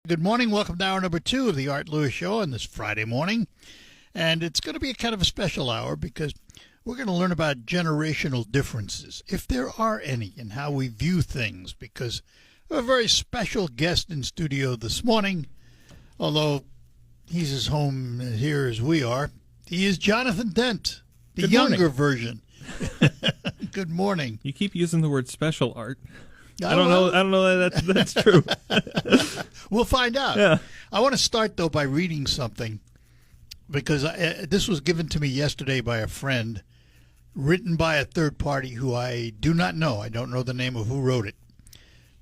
Good morning. Welcome to hour number 2 of the Art Lewis Show on this Friday morning. And it's going to be a kind of a special hour because we're going to learn about generational differences, if there are any, and how we view things. Because we have a very special guest in studio this morning, although he's as home here as we are. He is Jonathan Dent, the younger version. Good morning. You keep using the word special, Art. I don't know that's true. We'll find out. Yeah. I want to start, though, by reading something, because this was given to me yesterday by a friend, written by a third party who I do not know. I don't know the name of who wrote it.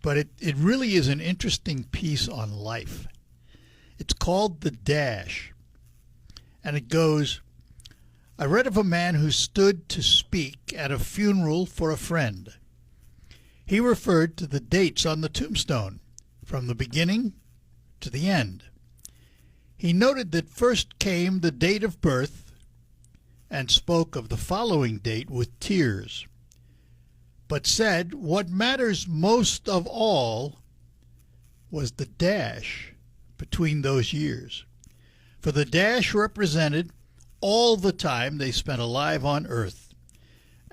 But it really is an interesting piece on life. It's called The Dash. And it goes, I read of a man who stood to speak at a funeral for a friend. He referred to the dates on the tombstone, from the beginning to the end. He noted that first came the date of birth and spoke of the following date with tears, but said what matters most of all was the dash between those years, for the dash represented all the time they spent alive on earth,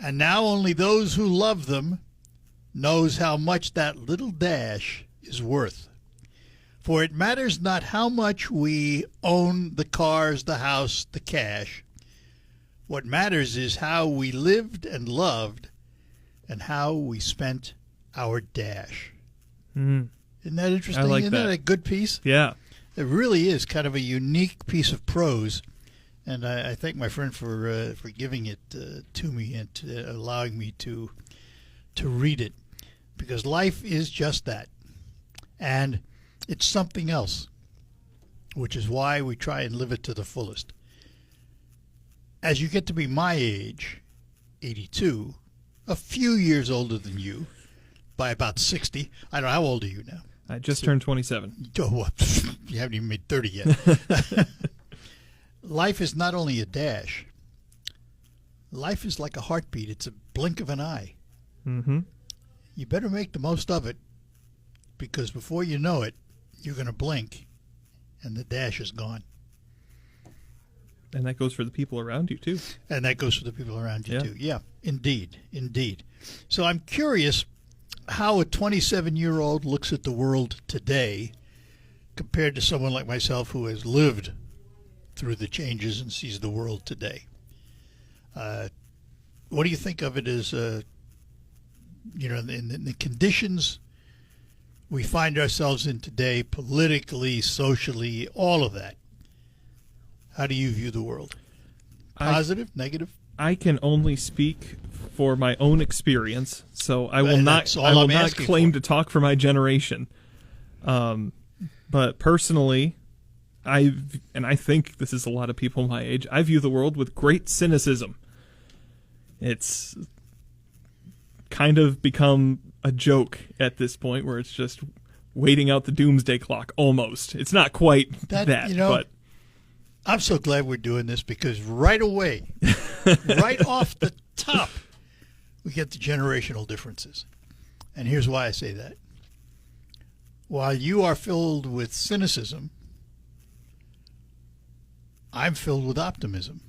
and now only those who love them knows how much that little dash is worth. For it matters not how much we own, the cars, the house, the cash. What matters is how we lived and loved and how we spent our dash. Mm. Isn't that interesting? I like Isn't that. that a good piece? Yeah. It really is kind of a unique piece of prose. And I thank my friend for giving it to me and allowing me to read it. Because life is just that. And it's something else, which is why we try and live it to the fullest. As you get to be my age, 82, a few years older than you, by about 60. I don't know, how old are you now? I just turned 27. Oh, what? You haven't even made 30 yet. Life is not only a dash. Life is like a heartbeat. It's a blink of an eye. Mm-hmm. You better make the most of it, because before you know it, you're going to blink, and the dash is gone. And that goes for the people around you, too. And that goes for the people around you, Yeah. too. Yeah, indeed, indeed. So I'm curious how a 27-year-old looks at the world today compared to someone like myself who has lived through the changes and sees the world today. What do you think of it as in the conditions we find ourselves in today, politically, socially, all of that? How do you view the world? Positive, negative? I can only speak for my own experience, so I will And not. that's all I will I'm not asking claim for. to talk for my generation. But personally, I think this is a lot of people my age. I view the world with great cynicism. It's kind of become a joke at this point, where it's just waiting out the doomsday clock. Almost, it's not quite that, but I'm so glad we're doing this, because right away, right off the top, we get the generational differences. And here's why I say that. While you are filled with cynicism, I'm filled with optimism.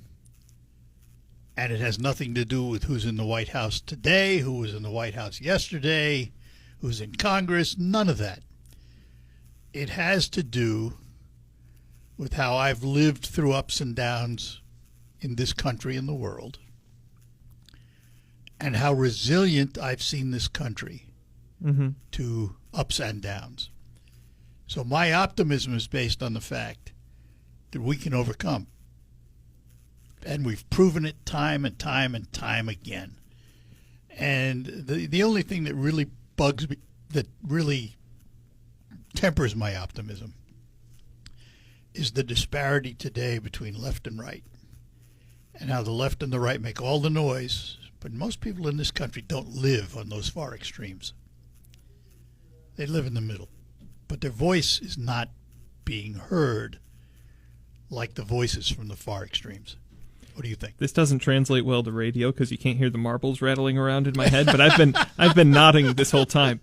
And it has nothing to do with who's in the White House today, who was in the White House yesterday, who's in Congress, none of that. It has to do with how I've lived through ups and downs in this country and the world, and how resilient I've seen this country to ups and downs. So my optimism is based on the fact that we can overcome. And we've proven it time and time and time again. And the only thing that really bugs me, that really tempers my optimism, is the disparity today between left and right, and how the left and the right make all the noise, but most people in this country don't live on those far extremes. They live in the middle, but their voice is not being heard like the voices from the far extremes. What do you think? This doesn't translate well to radio because you can't hear the marbles rattling around in my head. But I've been nodding this whole time.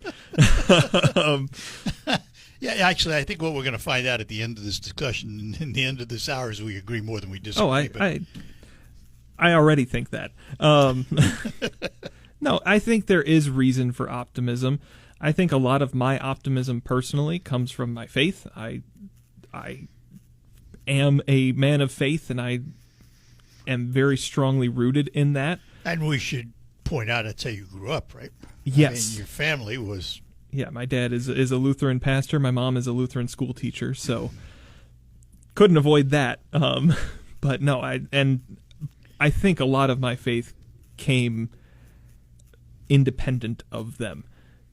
Yeah, actually, I think what we're going to find out at the end of this discussion, in the end of this hour, is we agree more than we disagree. Oh, but I already think that. No, I think there is reason for optimism. I think a lot of my optimism personally comes from my faith. I am a man of faith, and I am very strongly rooted in that. And we should point out that's how you grew up, right? Yes. I mean, your family was... Yeah, my dad is a Lutheran pastor. My mom is a Lutheran school teacher, so couldn't avoid that. But no, I think a lot of my faith came independent of them,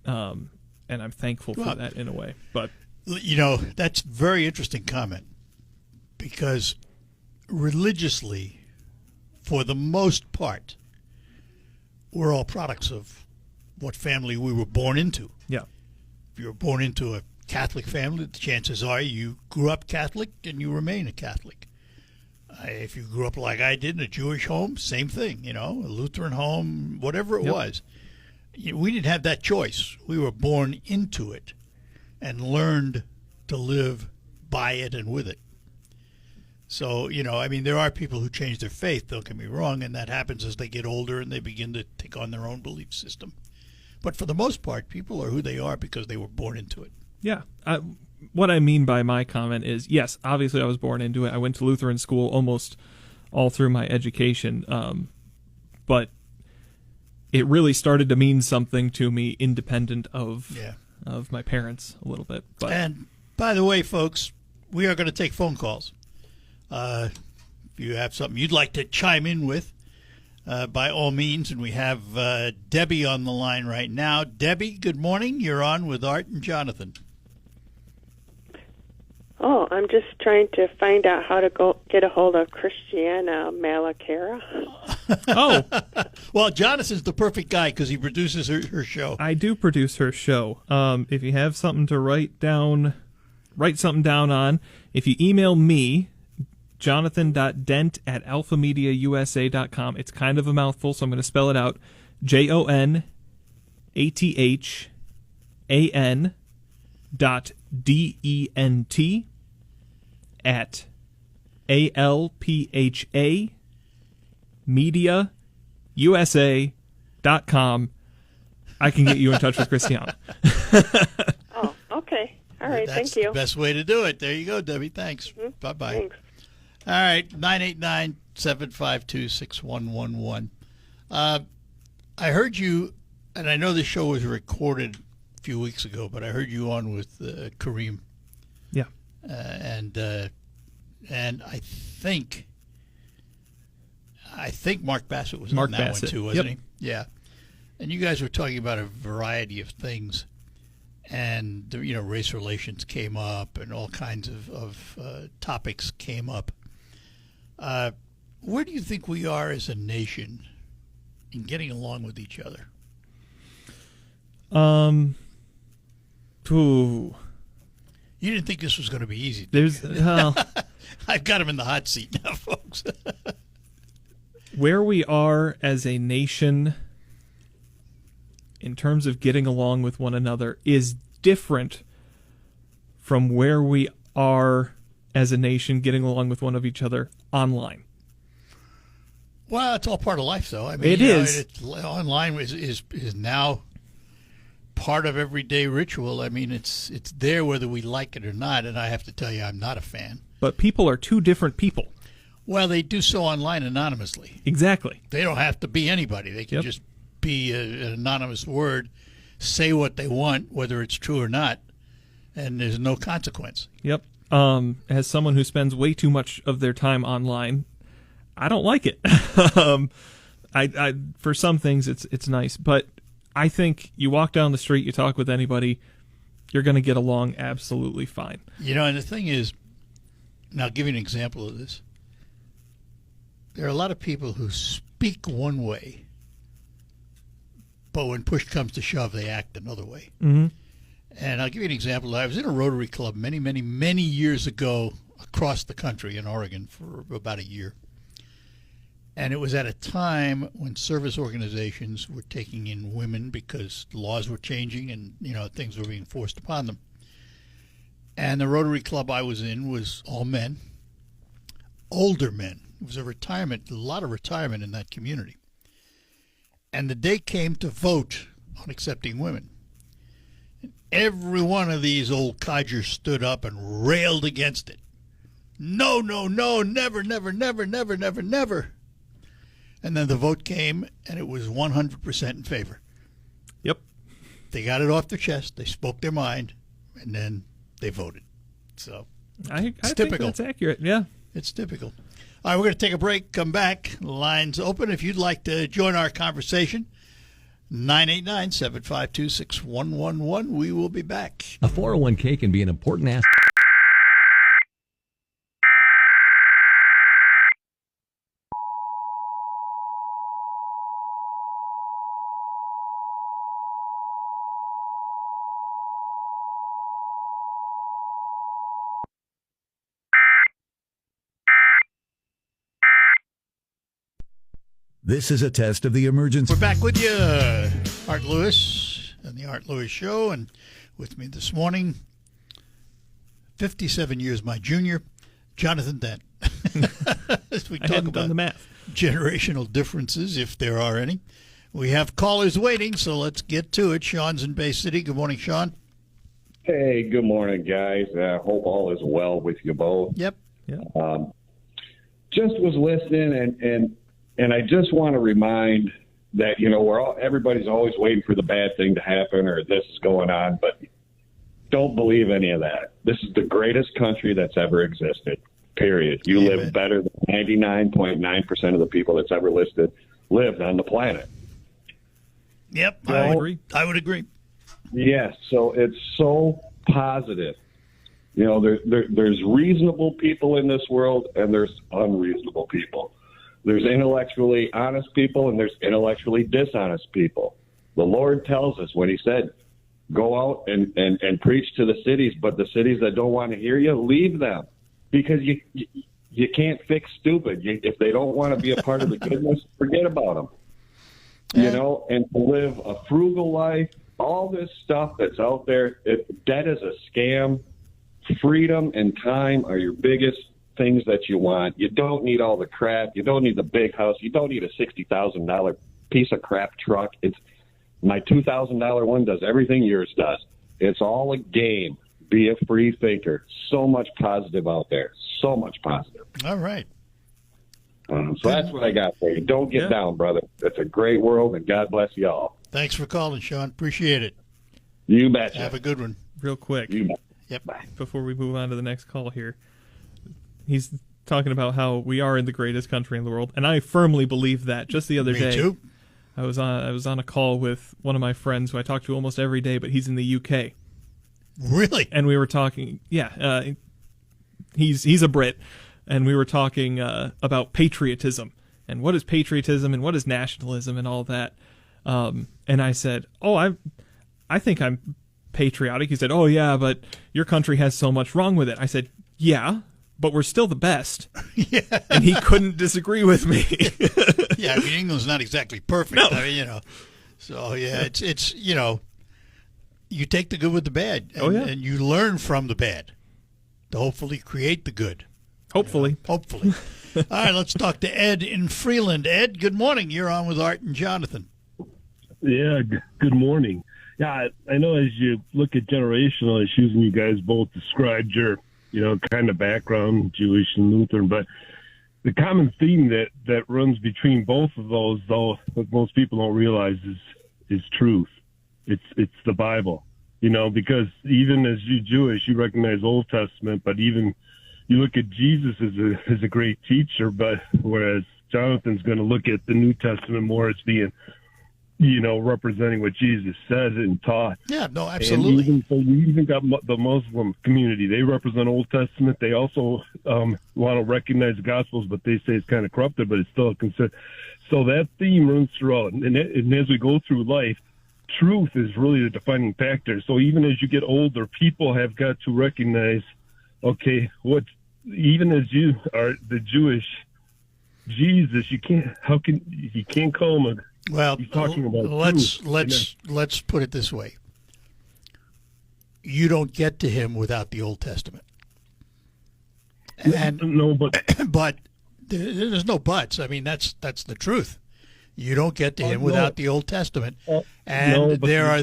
and I'm thankful for that in a way. But You know, that's a very interesting comment, because religiously, for the most part, we're all products of what family we were born into. yeah, If you were born into a Catholic family, the chances are you grew up Catholic and you remain a Catholic. If you grew up like I did in a Jewish home, same thing, you know, a Lutheran home, whatever it Yep. was. We didn't have that choice. We were born into it and learned to live by it and with it. So, you know, I mean, there are people who change their faith, don't get me wrong, and that happens as they get older and they begin to take on their own belief system. But for the most part, people are who they are because they were born into it. yeah. What I mean by my comment is, yes, obviously I was born into it. I went to Lutheran school almost all through my education, but it really started to mean something to me independent of my parents a little bit. But And by the way, folks, we are going to take phone calls. If you have something you'd like to chime in with, by all means, and we have Debbie on the line right now. Debbie, good morning. You're on with Art and Jonathan. Oh, I'm just trying to find out how to get a hold of Christiana Malakara. oh, Well, Jonathan's the perfect guy because he produces her show. I do produce her show. If you have something to write something down on. If you email me, jonathan.dent@alphamediausa.com. It's kind of a mouthful, so I'm going to spell it out. JONATHAN.DENT at alphmediausa.com. I can get you in touch with Christiana. Oh, okay. All right, That's thank you. the best way to do it. There you go, Debbie. Thanks. Bye-bye. Thanks. All right, 989-752-6111. I heard you, and I know this show was recorded a few weeks ago, but I heard you on with Kareem. Yeah. And I think Mark Bassett was Mark on that Bassett. one too, wasn't Yep. he? Yeah. And you guys were talking about a variety of things, and you know, race relations came up, and all kinds of topics came up. Where do you think we are as a nation in getting along with each other? Ooh. You didn't think this was going to be easy. There's I've got him in the hot seat now, folks. where we are as a nation in terms of getting along with one another is different from where we are as a nation getting along with one of each other online. Well, it's all part of life, though. I mean, It you know, is. it's, online is now part of everyday ritual. I mean, it's there whether we like it or not, and I have to tell you, I'm not a fan. But people are two different people. Well, they do so online anonymously. Exactly. They don't have to be anybody. They can Yep. just be an anonymous word, say what they want, whether it's true or not, and there's no consequence. Yep. As someone who spends way too much of their time online, I don't like it. I for some things it's nice, but I think you walk down the street, you talk with anybody, you're going to get along absolutely fine. You know, and the thing is, and I'll give you an example of this. There are a lot of people who speak one way, but when push comes to shove, they act another way. Mm-hmm. And I'll give you an example. I was in a Rotary Club many years ago across the country in Oregon for about a year. And it was at a time when service organizations were taking in women because laws were changing and, you know, things were being forced upon them. And the Rotary Club I was in was all men, older men. It was a lot of retirement in that community. And the day came to vote on accepting women. And every one of these old codgers stood up and railed against it. No, no, no, never, never, never, never, never, never. And then the vote came, and it was 100% in favor. Yep. They got it off their chest, they spoke their mind, and then they voted. So I it's think typical. that's accurate. Yeah. It's typical. All right, we're going to take a break, come back. Lines open if you'd like to join our conversation. 989-752-6111. We will be back. A 401k can be an important asset. This is a test of the emergency. We're back with you, Art Lewis and the Art Lewis Show. And with me this morning, 57 years my junior, Jonathan Dent. As we I talk hadn't done about the math. generational differences, if there are any. We have callers waiting, so let's get to it. Sean's in Bay City. Good morning, Sean. Hey, good morning, guys. Hope all is well with you both. Yep. Yeah. Just was listening, and I just want to remind that, everybody's always waiting for the bad thing to happen or this is going on, but don't believe any of that. This is the greatest country that's ever existed, period. You Amen. live better than 99.9% of the people that's ever lived on the planet. Yep. I agree. I would agree. Yes, so it's so positive. There's reasonable people in this world, and there's unreasonable people. There's intellectually honest people, and there's intellectually dishonest people. The Lord tells us when he said, go out and preach to the cities, but the cities that don't want to hear you, leave them. Because you can't fix stupid. If they don't want to be a part of the goodness, forget about them. And to live a frugal life, all this stuff that's out there, debt is a scam. Freedom and time are your biggest things that you want. You don't need all the crap. You don't need the big house. You don't need a $60,000 piece of crap truck. My $2,000 one does everything yours does. It's all a game. Be a free thinker. So much positive out there. So much positive. All right. So that's what I got for you. Don't get down, brother. It's a great world, and God bless you all. Thanks for calling, Sean. Appreciate it. You betcha. Have a good one. Real quick. You bet. Yep. Bye. Before we move on to the next call here, he's talking about how we are in the greatest country in the world, and I firmly believe that. Just the other Me day, too. I was on a call with one of my friends who I talk to almost every day, but he's in the UK, Really? and we were talking. He's a Brit, and we were talking about patriotism and what is patriotism and what is nationalism and all that. And I said, "Oh, I think I'm patriotic." He said, "Oh yeah, but your country has so much wrong with it." I said, "Yeah, but we're still the best." Yeah. And he couldn't disagree with me. Yeah, I mean, England's not exactly perfect. No. I mean, So, yeah, it's you take the good with the bad. And, and you learn from the bad to hopefully create the good. Hopefully. Hopefully. All right, let's talk to Ed in Freeland. Ed, good morning. You're on with Art and Jonathan. Yeah, good morning. Yeah, I know as you look at generational issues, and you guys both described your, kind of background, Jewish and Lutheran, but the common theme that runs between both of those, though, what most people don't realize is truth. It's the Bible, because even as you Jewish, you recognize Old Testament, but even you look at Jesus as a great teacher, but whereas Jonathan's going to look at the New Testament more as being, representing what Jesus said and taught. Yeah, no, absolutely. And you even got the Muslim community. They represent Old Testament. They also want to recognize the Gospels, but they say it's kind of corrupted, but it's still considered. So that theme runs throughout. And as we go through life, truth is really the defining factor. So even as you get older, people have got to recognize, okay, even as you are the Jewish Jesus, you can't call him well, he's talking about let's truth. let's put it this way. you don't get to him without the Old Testament. And No, but but there's no buts. I mean, that's the truth. You don't get to him no. without the Old Testament. And no, but there are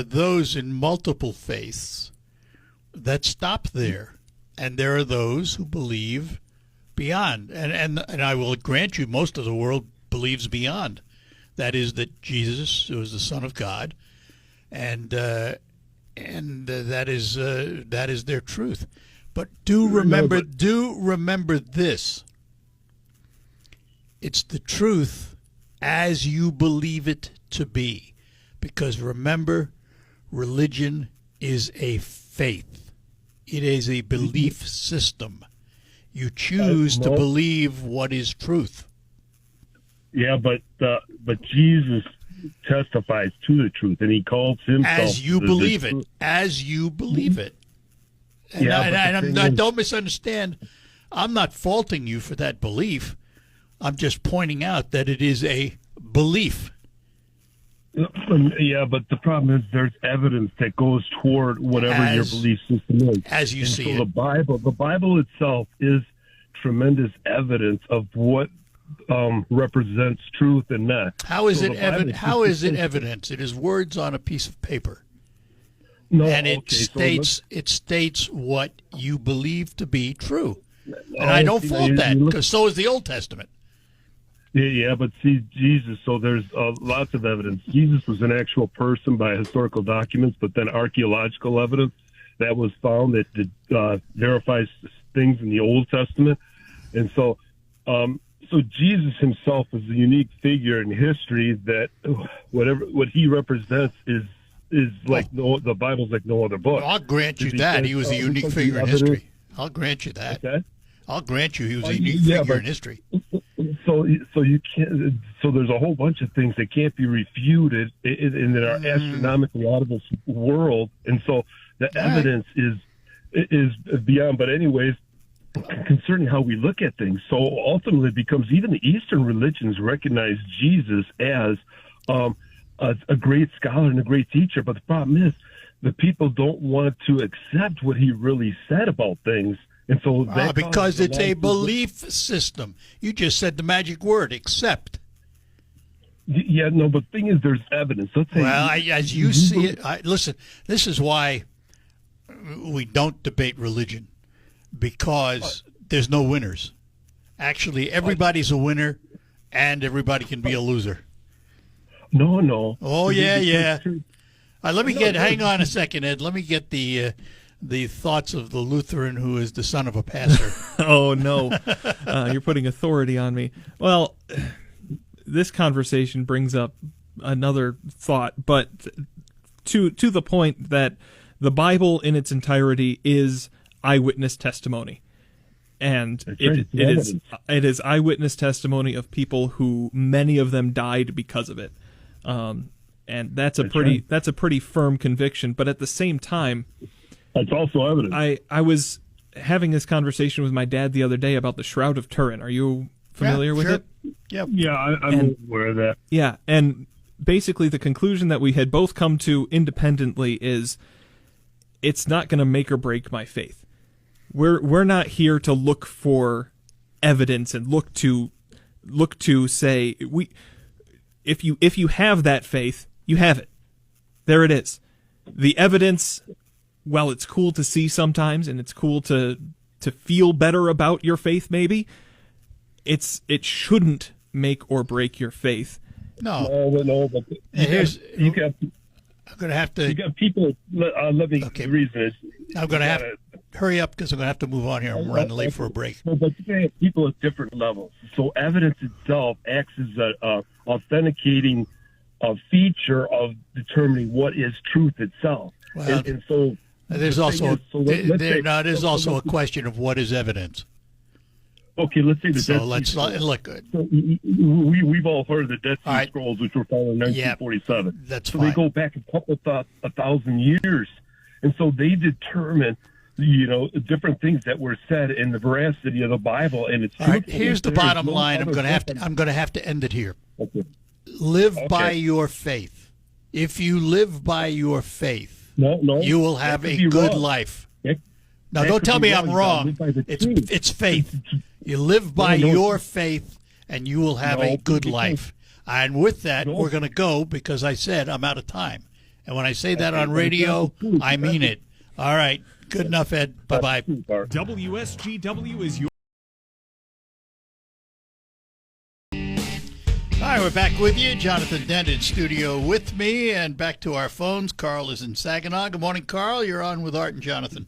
those in multiple faiths that stop there, and there are those who believe beyond. And I will grant you, most of the world believes beyond. That is, that Jesus was the Son of God, and that is their truth. But do remember this. It's the truth as you believe it to be. Because remember, religion is a faith. It is a belief system. You choose to believe what is truth. yeah, but Jesus testifies to the truth, and he calls himself As you the believe it. truth. As you believe it. And, Yeah, don't misunderstand. I'm not faulting you for that belief. I'm just pointing out that it is a belief. Yeah, but the problem is there's evidence that goes toward whatever your belief system is. As you And see so it. the Bible itself is tremendous evidence of what represents truth and not. How is So it the Bible evident? is How is it consistent. evidence? It is words on a piece of paper, No, and okay, it states what you believe to be true. And I don't you fault you that, look- because so is the Old Testament. Yeah, but see, Jesus, so there's lots of evidence. Jesus was an actual person by historical documents, but then archaeological evidence that was found that verifies things in the Old Testament. And so Jesus himself is a unique figure in history that what he represents is like the Bible's like no other book. Well, I'll grant you Because, that he was a unique because figure the in evidence- history. I'll grant you that. Okay? I'll grant you he was a Yeah, unique figure but- in history. So you can't. So there's a whole bunch of things that can't be refuted in our astronomically out of this world, and so the evidence is beyond. But anyways, concerning how we look at things, so ultimately it becomes even the Eastern religions recognize Jesus as a great scholar and a great teacher. But the problem is the people don't want to accept what he really said about things. And so that Because causes it's lot a of- belief system. You just said the magic word, accept. Yeah, no, but the thing is, there's evidence. Let's say, Well, as you see it, listen, this is why we don't debate religion, because there's no winners. Actually, everybody's a winner, and everybody can be a loser. No. Oh, yeah. Hang on a second, Ed. Let me get the thoughts of the Lutheran who is the son of a pastor. Oh, no. You're putting authority on me. Well, this conversation brings up another thought, but to the point that the Bible in its entirety is eyewitness testimony. And it is eyewitness testimony of people who many of them died because of it. And that's a pretty firm conviction. But at the same time, That's also evidence. I was having this conversation with my dad the other day about the Shroud of Turin. Are you familiar with it? Yep. Yeah, I'm aware of that. Yeah, and basically the conclusion that we had both come to independently is it's not going to make or break my faith. We're not here to look for evidence and look to say if you have that faith, you have it. There it is. The evidence, well, it's cool to see sometimes, and it's cool to feel better about your faith maybe. It shouldn't make or break your faith. No. No, but I'm going to have to. you got people. Let me. Okay. The reason is I'm going to have to hurry up because I'm going to have to move on here. I'm running late for a break. No, but you can have people at different levels. So evidence itself acts as a authenticating feature of determining what is truth itself. Well, and so There's the also thing is, so let's say- there's also a question of what is evidence. okay. Let's say the So Dead Sea let's Scrolls. look. So we've all heard of the Dead Sea All right. Scrolls, which were found in 1947. That's so fine. they go back a couple of 1,000 years, and so they determine, different things that were said in the veracity of the Bible and its. All right. truthfulness. Here's the There is bottom no line. I'm other going to book have to end it here. Okay. Live by Okay. your faith. if you live by your faith, No. you will that have could a be good wrong. life. That- Now, that don't could tell be me I'm wrong. You gotta wrong. live by the It's truth. it's faith. You live by No. your faith, and you will have a No, good because- life. And with that, No. we're going to go because I said I'm out of time. And when I say that Okay, on but radio, it's not the truth. I mean it. All right. Good enough, Ed. Bye-bye. WSGW is your. All right, we're back with you. Jonathan Dent in studio with me, and back to our phones. Carl is in Saginaw. Good morning, Carl. You're on with Art and Jonathan.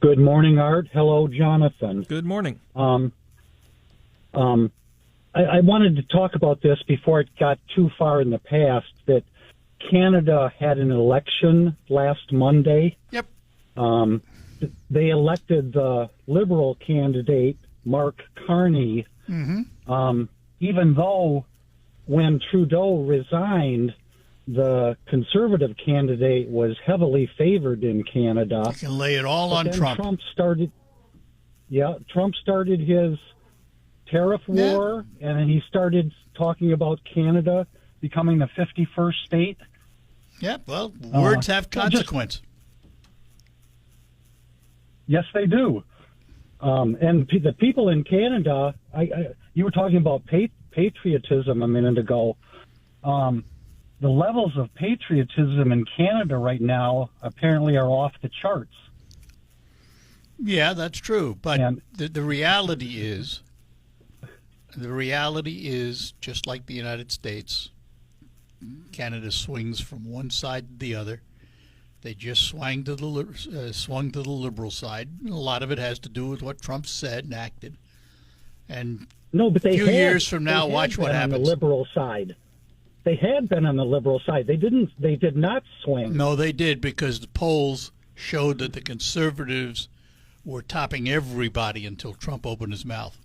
Good morning, Art. Hello, Jonathan. Good morning. I wanted to talk about this before it got too far in the past, that Canada had an election last Monday. Yep. They elected the Liberal candidate, Mark Carney, even though when Trudeau resigned, the Conservative candidate was heavily favored in Canada. You can lay it all But on then Trump. Trump started his tariff war, and then he started talking about Canada becoming the 51st state. Yeah, well, words have well, consequence. Yes, they do. And the people in Canada, you were talking about patriotism a minute ago. The levels of patriotism in Canada right now apparently are off the charts. Yeah, that's true. But And- the reality is, just like the United States, Canada swings from one side to the other. They just swung to the liberal side. A lot of it has to do with what Trump said and acted. And No, but they few had, years from now, they had watch what been on the happens. liberal side. They had been on the liberal side. They did not swing. no, they did, because the polls showed that the conservatives were topping everybody until Trump opened his mouth.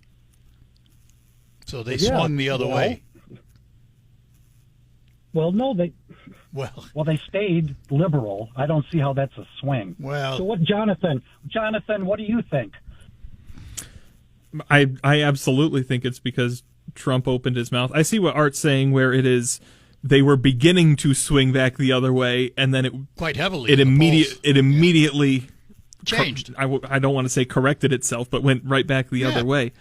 So they Yeah, swung the other well, way. Well, no, they Well, stayed liberal. I don't see how that's a swing. well, So what, Jonathan, what do you think? I absolutely think it's because Trump opened his mouth. I see what Art's saying, where it is they were beginning to swing back the other way, and then it quite heavily. in the polls. immediately changed. I don't want to say corrected itself, but went right back the other way.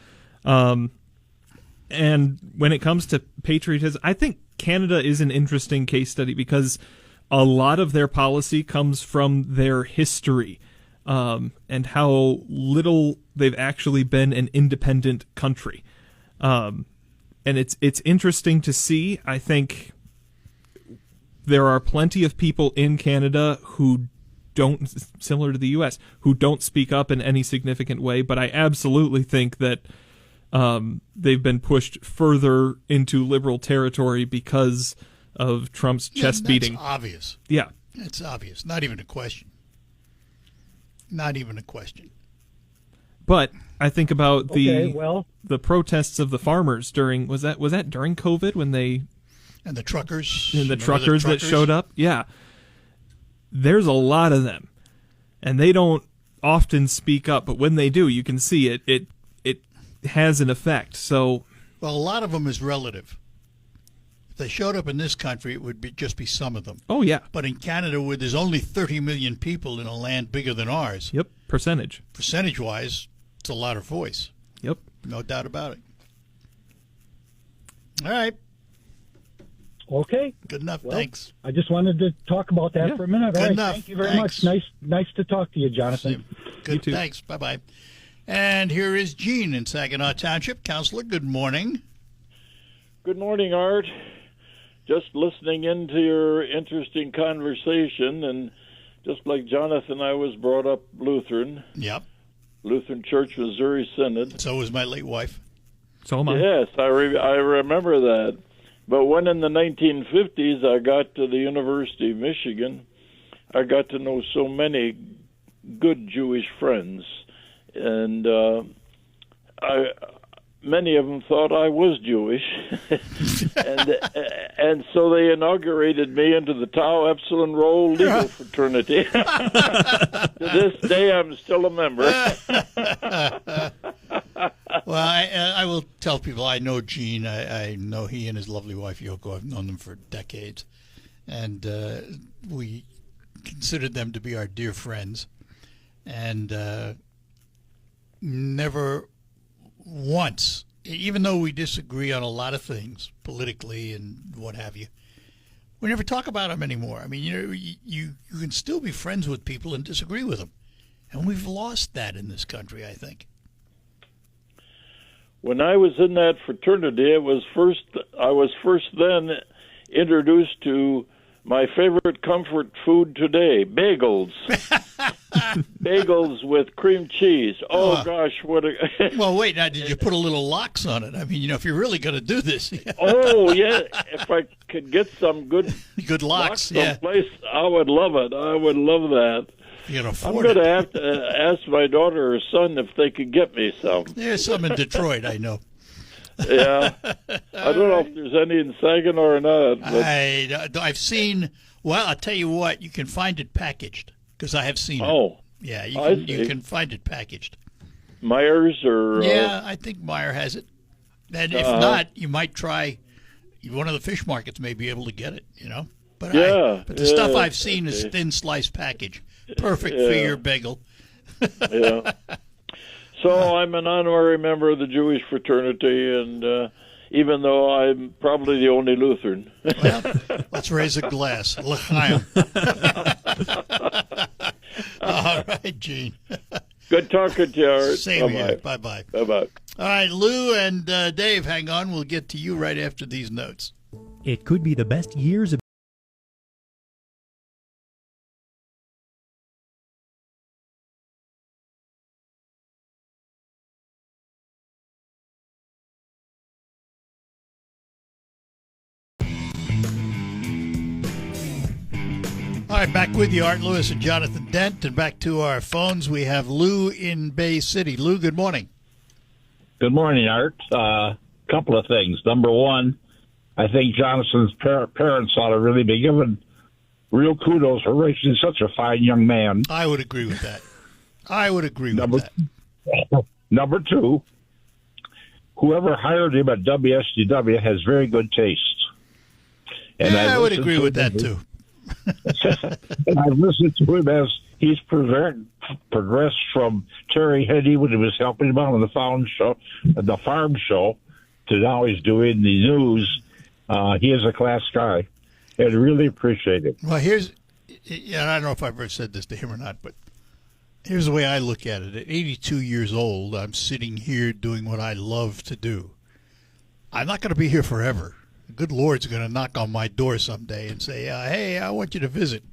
And when it comes to patriotism, I think Canada is an interesting case study because a lot of their policy comes from their history, and how little they've actually been an independent country. And it's interesting to see. I think there are plenty of people in Canada who don't, similar to the U.S., who don't speak up in any significant way, but I absolutely think that they've been pushed further into liberal territory because of Trump's chest beating. That's obvious. Yeah. It's obvious. Not even a question. Not even a question. But I think about well, the protests of the farmers during was that during COVID when they And the truckers. and the Remember truckers that showed up? Yeah. There's a lot of them. And they don't often speak up, but when they do, you can see it has an effect. So Well, a lot of them is relative. If they showed up in this country, it would just be some of them. oh yeah. But in Canada, where there's only 30 million people in a land bigger than ours, Yep, percentage. percentage-wise, it's a louder voice. Yep. No doubt about it. All right. okay. Good enough. Well, Thanks. I just wanted to talk about that Yeah. for a minute. Good All right, enough. thank you very Thanks. much. Nice to talk to you, Jonathan. Good. You too. Thanks. Bye-bye. And here is Gene in Saginaw Township. Counselor, good morning. Good morning, Art. Just listening into your interesting conversation, and just like Jonathan, I was brought up Lutheran, Yep. Lutheran Church, Missouri Synod. So was my late wife. So am I. Yes, I remember that. But when in the 1950s I got to the University of Michigan, I got to know so many good Jewish friends, and many of them thought I was Jewish, and so they inaugurated me into the Tau Epsilon Rho legal fraternity. To this day, I'm still a member. Well, I will tell people I know Gene. I know he and his lovely wife Yoko. I've known them for decades, and we considered them to be our dear friends, and never once, even though we disagree on a lot of things politically and what have you, we never talk about them anymore. I mean, you can still be friends with people and disagree with them, and we've lost that in this country, I think. When I was in that fraternity, I was first then introduced to my favorite comfort food today, bagels. Bagels with cream cheese. Oh, gosh, what a... Well, wait, now, did you put a little lox on it? I mean, if you're really going to do this... Oh, yeah, if I could get some good lox, yeah. someplace, I would love it. I would love that. You can I'm afford going it. to have to ask my daughter or son if they could get me some. There's some in Detroit, I know. Yeah. I don't know if there's any in Saginaw or not. But... I've seen... Well, I'll tell you what, you can find it packaged, because I have seen it. Oh. Yeah, I see. you can find it packaged. Myers or... Yeah, I think Meyer has it. And if not, you might try... One of the fish markets may be able to get it, But but the stuff I've seen is thin sliced package. Perfect for your bagel. Yeah. So I'm an honorary member of the Jewish fraternity, and even though I'm probably the only Lutheran. Well, let's raise a glass. L'chaim. All right, Gene. Good talking to you, Art. Same here. Bye-bye. Bye-bye. All right, Lou and Dave, hang on. We'll get to you right after these notes. It could be the best years of All right, back with you, Art Lewis and Jonathan Dent, and back to our phones. We have Lou in Bay City. Lou, good morning. Good morning, Art. Couple of things. Number one, I think Jonathan's parents ought to really be given real kudos for raising such a fine young man. I would agree with that. With that. Number two, whoever hired him at WSDW has very good taste. And I would agree with that, too. And I've listened to him as he's progressed from Terry Henny when he was helping him out on the farm show, to now he's doing the news. He is a class guy, and really appreciate it. Well, I don't know if I've ever said this to him or not, but here's the way I look at it. At 82 years old, I'm sitting here doing what I love to do. I'm not going to be here forever. The good Lord's going to knock on my door someday and say, hey, I want you to visit.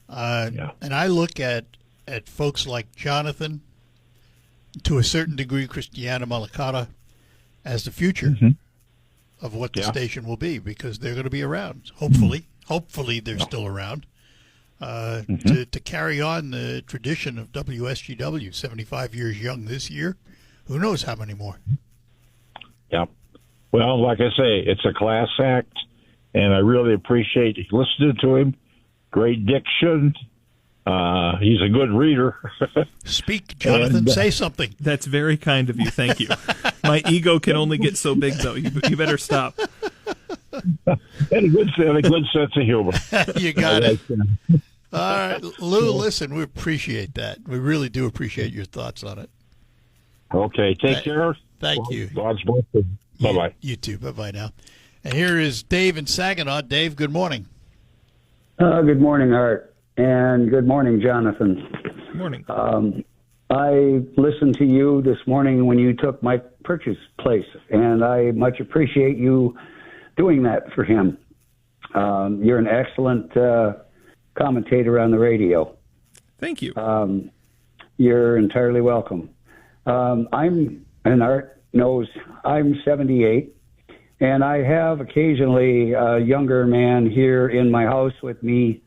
And I look at folks like Jonathan, to a certain degree, Christiana Malakata, as the future of what the station will be, because they're going to be around. Hopefully they're still around to carry on the tradition of WSGW. 75 years young this year. Who knows how many more? Yeah. Well, like I say, it's a class act, and I really appreciate listening to him. Great diction. He's a good reader. Speak, Jonathan. Say something. That's very kind of you. Thank you. My ego can only get so big, though. You better stop. And a good sense of humor. You got it. All right, Lou, listen, we appreciate that. We really do appreciate your thoughts on it. Okay, take care. Thank you. God's blessing. Bye-bye. You too. Bye-bye now. And here is Dave in Saginaw. Dave, good morning. Good morning, Art. And good morning, Jonathan. Good morning. I listened to you this morning when you took Mike Purchase place, and I much appreciate you doing that for him. You're an excellent commentator on the radio. Thank you. You're entirely welcome. And Art knows I'm 78, and I have occasionally a younger man here in my house with me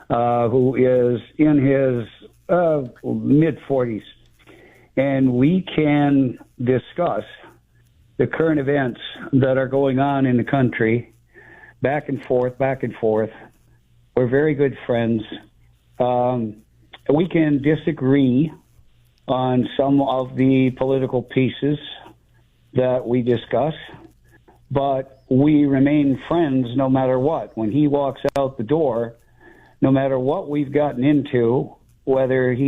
who is in his mid-40s, and we can discuss the current events that are going on in the country back and forth. We're very good friends. We can disagree on some of the political pieces, that we discuss, but we remain friends no matter what. When he walks out the door, no matter what we've gotten into, whether he